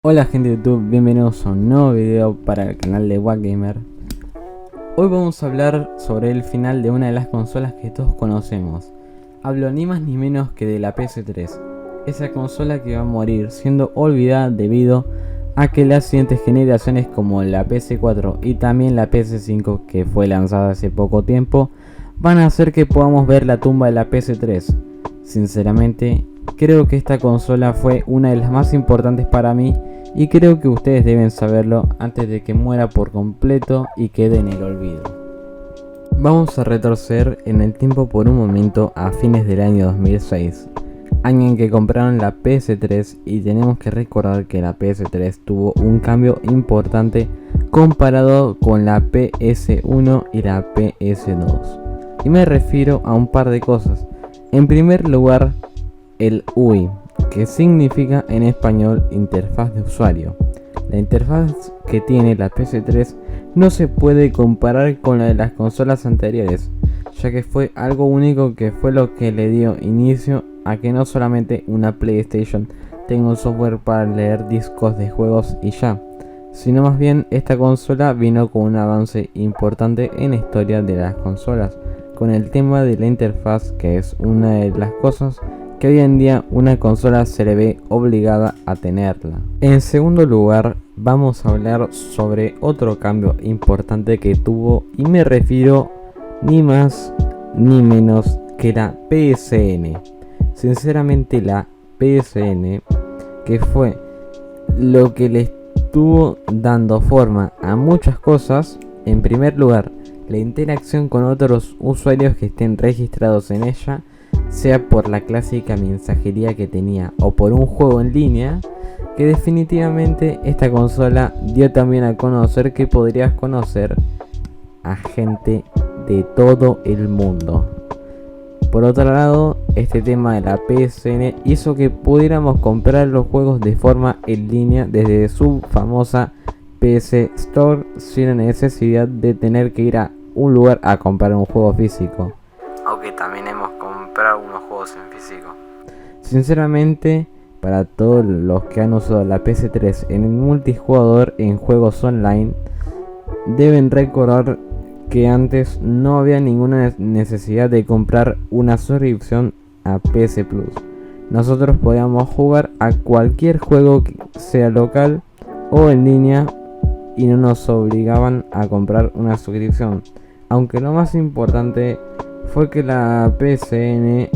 Hola gente de YouTube, bienvenidos a un nuevo video para el canal de WackGamer. Hoy vamos a hablar sobre el final de una de las consolas que todos conocemos. Hablo ni más ni menos que de la PS3, esa consola que va a morir siendo olvidada debido a que las siguientes generaciones como la PS4 y también la PS5 que fue lanzada hace poco tiempo van a hacer que podamos ver la tumba de la PS3. Sinceramente, creo que esta consola fue una de las más importantes para mí y creo que ustedes deben saberlo antes de que muera por completo y quede en el olvido. Vamos a retroceder en el tiempo por un momento a fines del año 2006, año en que compraron la PS3, y tenemos que recordar que la PS3 tuvo un cambio importante comparado con la PS1 y la PS2. Y me refiero a un par de cosas. En primer lugar, el UI, que significa en español interfaz de usuario. La interfaz que tiene la PS3 no se puede comparar con la de las consolas anteriores, ya que fue algo único, que fue lo que le dio inicio a que no solamente una PlayStation tenga un software para leer discos de juegos y ya, sino más bien esta consola vino con un avance importante en la historia de las consolas, con el tema de la interfaz, que es una de las cosas que hoy en día una consola se le ve obligada a tenerla. En segundo lugar, vamos a hablar sobre otro cambio importante que tuvo, y me refiero ni más ni menos que la PSN. Sinceramente, la PSN, que fue lo que le estuvo dando forma a muchas cosas. En primer lugar, la interacción con otros usuarios que estén registrados en ella, sea por la clásica mensajería que tenía o por un juego en línea, que definitivamente esta consola dio también a conocer que podrías conocer a gente de todo el mundo. Por otro lado, este tema de la PSN hizo que pudiéramos comprar los juegos de forma en línea desde su famosa PS Store, sin necesidad de tener que ir a un lugar a comprar un juego físico. Aunque también hemos comprado unos juegos en físico. Sinceramente, para todos los que han usado la PS3 en el multijugador en juegos online, deben recordar que antes no había ninguna necesidad de comprar una suscripción a PS Plus. Nosotros podíamos jugar a cualquier juego, sea local o en línea, y no nos obligaban a comprar una suscripción. Aunque lo más importante fue que la PSN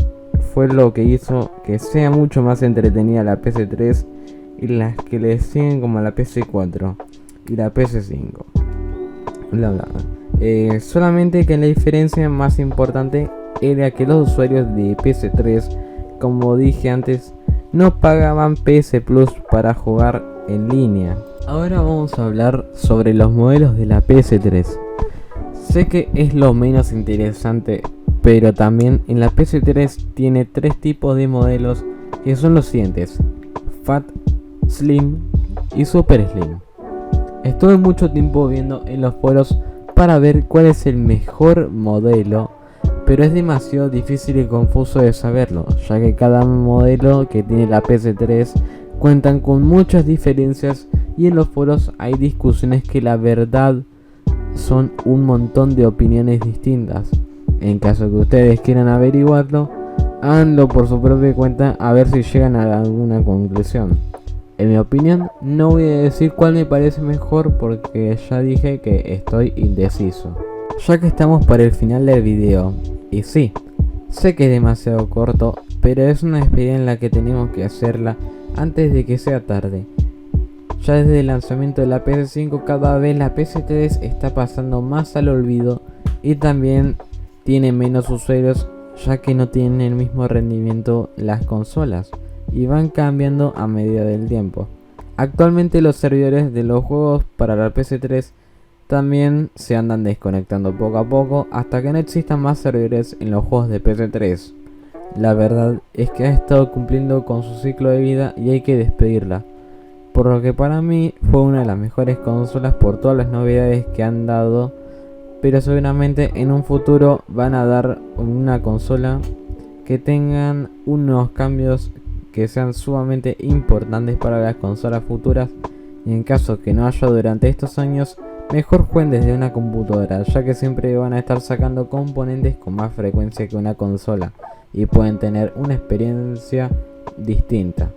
fue lo que hizo que sea mucho más entretenida la PS3 y las que le siguen, como la PS4 y la PS5. Bla bla. Solamente que la diferencia más importante era que los usuarios de PS3, como dije antes, no pagaban PS Plus para jugar en línea. Ahora vamos a hablar sobre los modelos de la PS3. Sé que es lo menos interesante, pero también en la PS3 tiene tres tipos de modelos, que son los siguientes: Fat, Slim y Super Slim. Estuve mucho tiempo viendo en los foros para ver cuál es el mejor modelo, pero es demasiado difícil y confuso de saberlo, ya que cada modelo que tiene la PS3 cuentan con muchas diferencias, y en los foros hay discusiones que la verdad son un montón de opiniones distintas. En caso que ustedes quieran averiguarlo, háganlo por su propia cuenta a ver si llegan a alguna conclusión. En mi opinión, no voy a decir cuál me parece mejor, porque ya dije que estoy indeciso. Ya que estamos para el final del video, y sí, sé que es demasiado corto, pero es una despedida en la que tenemos que hacerla antes de que sea tarde. Ya desde el lanzamiento de la PS5, cada vez la PS3 está pasando más al olvido, y también tiene menos usuarios, ya que no tienen el mismo rendimiento las consolas y van cambiando a medida del tiempo. Actualmente los servidores de los juegos para la PS3 también se andan desconectando poco a poco, hasta que no existan más servidores en los juegos de PS3. La verdad es que ha estado cumpliendo con su ciclo de vida y hay que despedirla, por lo que para mí fue una de las mejores consolas por todas las novedades que han dado, pero seguramente en un futuro van a dar una consola que tengan unos cambios que sean sumamente importantes para las consolas futuras, y en caso que no haya durante estos años, mejor jueguen desde una computadora, ya que siempre van a estar sacando componentes con más frecuencia que una consola y pueden tener una experiencia distinta.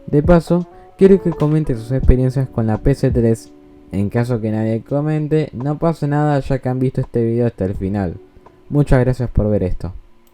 De paso, quiero que comenten sus experiencias con la PS3. En caso que nadie comente, no pasa nada ya que han visto este video hasta el final. Muchas gracias por ver esto.